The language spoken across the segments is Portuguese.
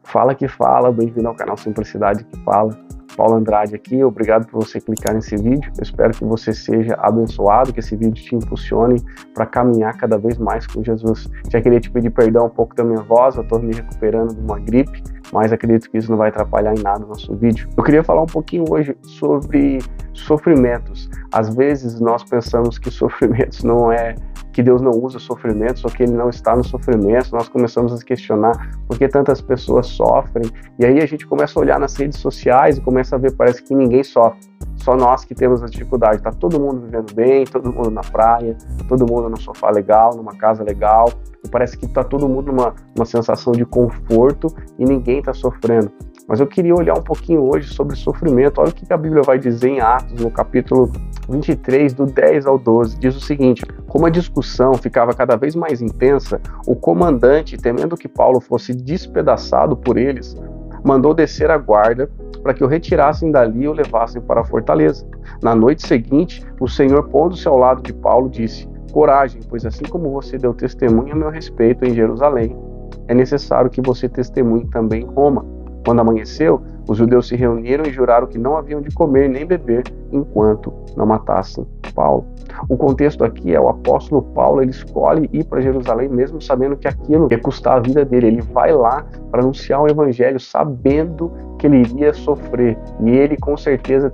Fala que fala, bem-vindo ao canal Simplicidade que Fala. Paulo Andrade aqui, obrigado por você clicar nesse vídeo. Eu espero que você seja abençoado, que esse vídeo te impulsione para caminhar cada vez mais com Jesus. Já queria te pedir perdão um pouco da minha voz, eu estou me recuperando de uma gripe, mas acredito que isso não vai atrapalhar em nada o nosso vídeo. Eu queria falar um pouquinho hoje sobre sofrimentos. Às vezes nós pensamos que sofrimentos não é que Deus não usa sofrimentos ou que Ele não está no sofrimento. Nós começamos a questionar por que tantas pessoas sofrem, e aí a gente começa a olhar nas redes sociais e começa a ver, parece que ninguém sofre, só nós que temos a dificuldade. Tá todo mundo vivendo bem, todo mundo na praia, todo mundo num sofá legal, numa casa legal, e parece que tá todo mundo numa sensação de conforto e ninguém tá sofrendo. Mas eu queria olhar um pouquinho hoje sobre sofrimento. Olha o que a Bíblia vai dizer em Atos, no capítulo 23, do 10 ao 12. Diz o seguinte: como a discussão ficava cada vez mais intensa, o comandante, temendo que Paulo fosse despedaçado por eles, mandou descer a guarda para que o retirassem dali e o levassem para a fortaleza. Na noite seguinte, o Senhor, pondo-se ao lado de Paulo, disse: coragem, pois assim como você deu testemunho a meu respeito em Jerusalém, é necessário que você testemunhe também em Roma. Quando amanheceu, os judeus se reuniram e juraram que não haviam de comer nem beber enquanto não matassem Paulo. O contexto aqui é o apóstolo Paulo, ele escolhe ir para Jerusalém mesmo sabendo que aquilo ia custar a vida dele. Ele vai lá para anunciar o evangelho sabendo que ele iria sofrer. E ele com certeza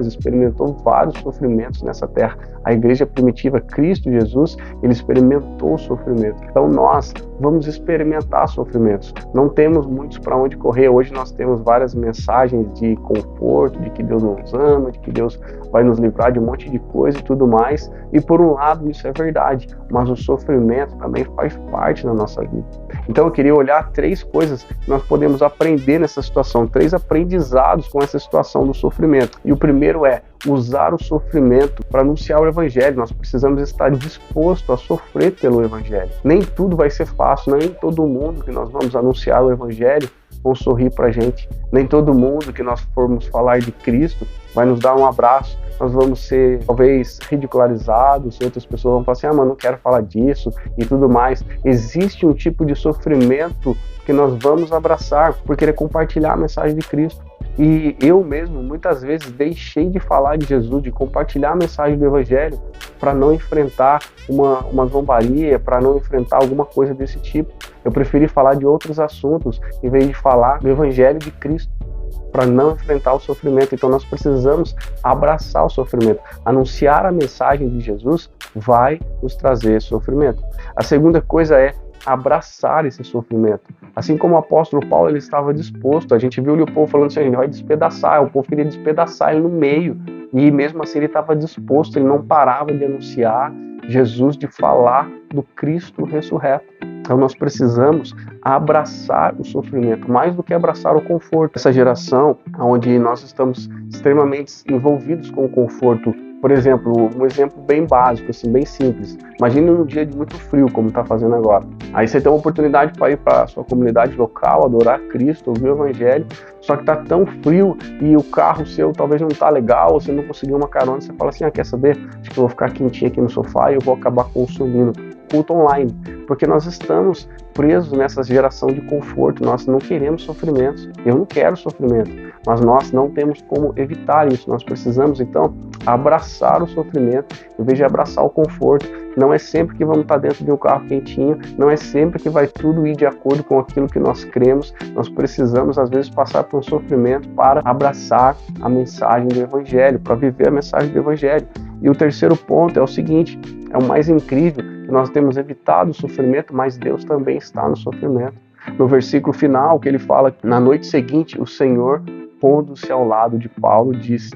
experimentou vários sofrimentos nessa terra. A igreja primitiva, Cristo Jesus, ele experimentou o sofrimento. Então nós vamos experimentar sofrimentos. Não temos muitos para onde correr. Hoje nós temos várias mensagens de conforto, de que Deus nos ama, de que Deus vai nos livrar de um monte de coisa e tudo mais. E por um lado isso é verdade, mas o sofrimento também faz parte da nossa vida. Então eu queria olhar 3 coisas que nós podemos aprender nessa situação, 3 aprendizados com essa situação do sofrimento. E o primeiro é usar o sofrimento para anunciar o evangelho. Nós precisamos estar disposto a sofrer pelo evangelho. Nem tudo vai ser fácil, nem todo mundo que nós vamos anunciar o evangelho vão sorrir para a gente. Nem todo mundo que nós formos falar de Cristo vai nos dar um abraço. Nós vamos ser, talvez, ridicularizados, outras pessoas vão falar assim, mas não quero falar disso e tudo mais. Existe um tipo de sofrimento que nós vamos abraçar por querer compartilhar a mensagem de Cristo. E eu mesmo, muitas vezes, deixei de falar de Jesus, de compartilhar a mensagem do Evangelho para não enfrentar uma zombaria, para não enfrentar alguma coisa desse tipo. Eu preferi falar de outros assuntos em vez de falar do Evangelho de Cristo, para não enfrentar o sofrimento. Então nós precisamos abraçar o sofrimento. Anunciar a mensagem de Jesus vai nos trazer sofrimento. A segunda coisa é abraçar esse sofrimento. Assim como o apóstolo Paulo, ele estava disposto. A gente viu o povo falando assim, ele vai despedaçar. O povo queria despedaçar ele no meio. E mesmo assim ele estava disposto, ele não parava de anunciar Jesus, de falar do Cristo ressurreto. Então nós precisamos abraçar o sofrimento, mais do que abraçar o conforto. Essa geração, onde nós estamos extremamente envolvidos com o conforto. Por exemplo, um exemplo bem básico, assim, bem simples. Imagine um dia de muito frio, como está fazendo agora. Aí você tem uma oportunidade para ir para a sua comunidade local, adorar Cristo, ouvir o Evangelho, só que está tão frio e o carro seu talvez não está legal, ou você não conseguiu uma carona, você fala assim, quer saber? Acho que eu vou ficar quentinho aqui no sofá e eu vou acabar consumindo culto online, porque nós estamos presos nessa geração de conforto. Nós não queremos sofrimentos, eu não quero sofrimento, mas nós não temos como evitar isso. Nós precisamos então abraçar o sofrimento em vez de abraçar o conforto. Não é sempre que vamos estar dentro de um carro quentinho, não é sempre que vai tudo ir de acordo com aquilo que nós cremos. Nós precisamos às vezes passar por um sofrimento para abraçar a mensagem do Evangelho, para viver a mensagem do Evangelho. E o terceiro ponto é o seguinte, é o mais incrível, que nós temos evitado o sofrimento, mas Deus também está no sofrimento. No versículo final, que ele fala, na noite seguinte, o Senhor, pondo-se ao lado de Paulo, disse,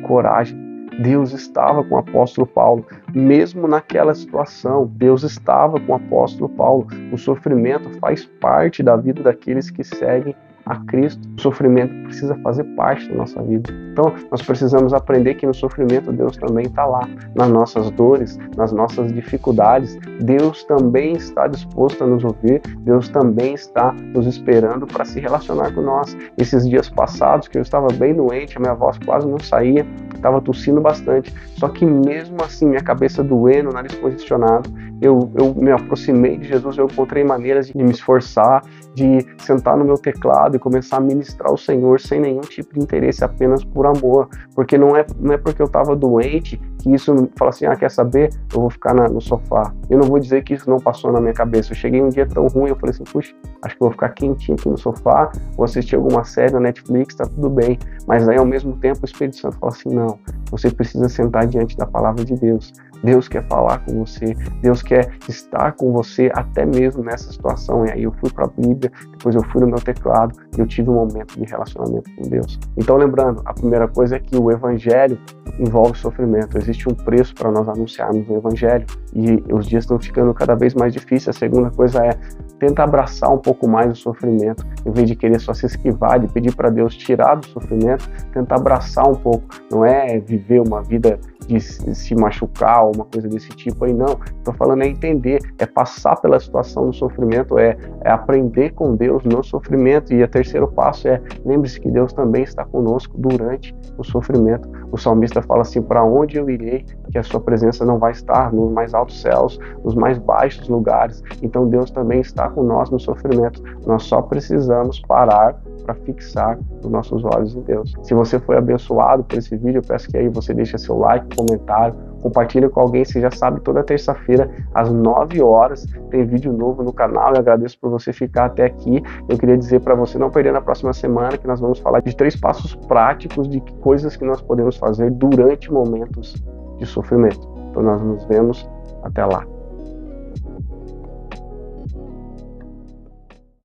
coragem. Deus estava com o apóstolo Paulo, mesmo naquela situação, Deus estava com o apóstolo Paulo. O sofrimento faz parte da vida daqueles que seguem a Cristo. O sofrimento precisa fazer parte da nossa vida. Então, nós precisamos aprender que no sofrimento Deus também está lá. Nas nossas dores, nas nossas dificuldades, Deus também está disposto a nos ouvir. Deus também está nos esperando para se relacionar com nós. Esses dias passados, que eu estava bem doente, a minha voz quase não saía, estava tossindo bastante, só que mesmo assim, minha cabeça doendo, nariz congestionado, eu me aproximei de Jesus, eu encontrei maneiras de me esforçar, de sentar no meu teclado e começar a ministrar o Senhor sem nenhum tipo de interesse, apenas por amor, porque não é porque eu estava doente que isso fala assim, quer saber? Eu vou ficar no sofá. Eu não vou dizer que isso não passou na minha cabeça. Eu cheguei um dia tão ruim, eu falei assim, puxa, acho que eu vou ficar quentinho aqui no sofá, vou assistir alguma série na Netflix, tá tudo bem. Mas aí, ao mesmo tempo, o Espírito Santo fala assim, não, você precisa sentar diante da palavra de Deus. Deus quer falar com você, Deus quer estar com você até mesmo nessa situação. E aí eu fui para a Bíblia, depois eu fui no meu teclado e eu tive um momento de relacionamento com Deus. Então, lembrando, a primeira coisa é que o Evangelho envolve sofrimento. Existe um preço para nós anunciarmos o Evangelho e os dias estão ficando cada vez mais difíceis. A segunda coisa é tenta abraçar um pouco mais o sofrimento, em vez de querer só se esquivar, de pedir para Deus tirar do sofrimento, tenta abraçar um pouco. Não é viver uma vida de se machucar ou uma coisa desse tipo aí, não. Estou falando é entender, é passar pela situação do sofrimento, é aprender com Deus no sofrimento. E o terceiro passo é, lembre-se que Deus também está conosco durante o sofrimento. O salmista fala assim, para onde eu irei, que a sua presença não vai estar nos mais altos céus, nos mais baixos lugares. Então Deus também está com nós no sofrimento. Nós só precisamos parar para fixar os nossos olhos em Deus. Se você foi abençoado por esse vídeo, eu peço que aí você deixe seu like, comentário, compartilhe com alguém. Você já sabe, toda terça-feira às 9 horas tem vídeo novo no canal. Eu agradeço por você ficar até aqui. Eu queria dizer para você não perder na próxima semana que nós vamos falar de 3 passos práticos de coisas que nós podemos fazer durante momentos de sofrimento. Então nós nos vemos até lá.